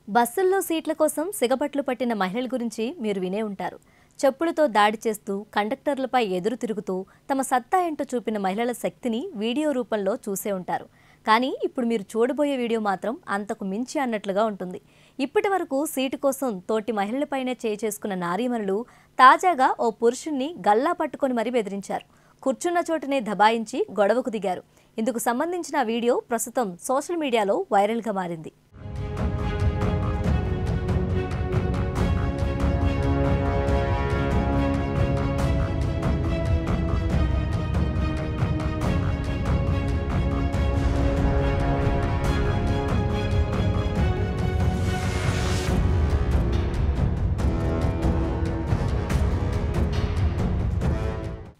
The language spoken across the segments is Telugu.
బస్సుల్లో సీట్ల కోసం సిగపట్లు పట్టిన మహిళల గురించి మీరు వినే ఉంటారు. చెప్పులతో దాడి చేస్తూ కండక్టర్లపై ఎదురు తిరుగుతూ తమ సత్తా ఏంటో చూపిన మహిళల శక్తిని వీడియో రూపంలో చూసే ఉంటారు. కానీ ఇప్పుడు మీరు చూడబోయే వీడియో మాత్రం అంతకు మించి అన్నట్లుగా ఉంటుంది. ఇప్పటి వరకు సీటు కోసం తోటి మహిళలపైనే చేసుకున్న నారీమణులు తాజాగా ఓ పురుషుణ్ణి గల్లా పట్టుకొని మరీ బెదిరించారు. కూర్చున్న చోటనే దబాయించి గొడవకు దిగారు. ఇందుకు సంబంధించిన వీడియో ప్రస్తుతం సోషల్ మీడియాలో వైరల్గా మారింది.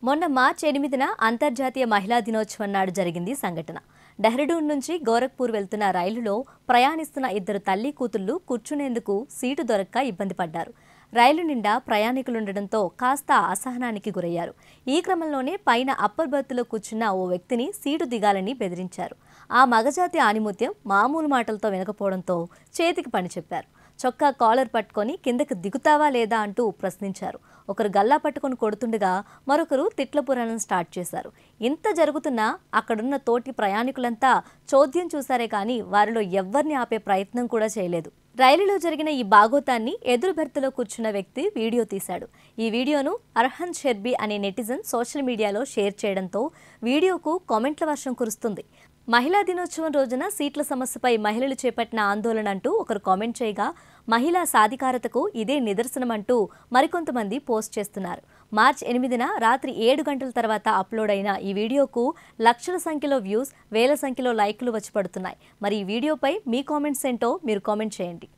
మొన్న మార్చి 8న అంతర్జాతీయ మహిళా దినోత్సవం నాడు జరిగింది సంఘటన. డెహ్రాడూన్ నుంచి గోరఖ్పూర్ వెళ్తున్న రైలులో ప్రయాణిస్తున్న ఇద్దరు తల్లి కూతుళ్లు కూర్చునేందుకు సీటు దొరక్క ఇబ్బంది పడ్డారు. రైలు నిండా ప్రయాణికులుండడంతో కాస్త అసహనానికి గురయ్యారు. ఈ క్రమంలోనే పైన అప్పర్ బర్త్లో కూర్చున్న ఓ వ్యక్తిని సీటు దిగాలని బెదిరించారు. ఆ మగజాతి ఆణిముత్యం మామూలు మాటలతో వినకపోవడంతో చేతికి పని చెప్పారు. చొక్కా కాలర్ పట్టుకొని కిందకు దిగుతావా లేదా అంటూ ప్రశ్నించారు. ఒకరు గల్లా పట్టుకొని కొడుతుండగా మరొకరు తిట్ల పురాణం స్టార్ట్ చేశారు. ఇంత జరుగుతున్నా అక్కడున్న తోటి ప్రయాణికులంతా చోద్యం చూశారే కానీ వారిలో ఎవ్వరిని ఆపే ప్రయత్నం కూడా చేయలేదు. రైలులో జరిగిన ఈ బాగోతాన్ని ఎదురు బెర్త్లో కూర్చున్న వ్యక్తి వీడియో తీశాడు. ఈ వీడియోను అర్హన్ షెర్బీ అనే నెటిజన్ సోషల్ మీడియాలో షేర్ చేయడంతో వీడియోకు కామెంట్ల వర్షం కురుస్తుంది. మహిళా దినోత్సవం రోజున సీట్ల సమస్యపై మహిళలు చేపట్టిన ఆందోళన అంటూ ఒకరు కామెంట్ చేయగా, మహిళా సాధికారతకు ఇదే నిదర్శనమంటూ మరికొంతమంది పోస్ట్ చేస్తున్నారు. మార్చి 8న రాత్రి 7 గంటల తర్వాత అప్లోడ్ అయిన ఈ వీడియోకు లక్షల సంఖ్యలో వ్యూస్, వేల సంఖ్యలో లైక్లు వచ్చి పడుతున్నాయి. మరి ఈ వీడియోపై మీ కామెంట్స్ ఏంటో మీరు కామెంట్ చేయండి.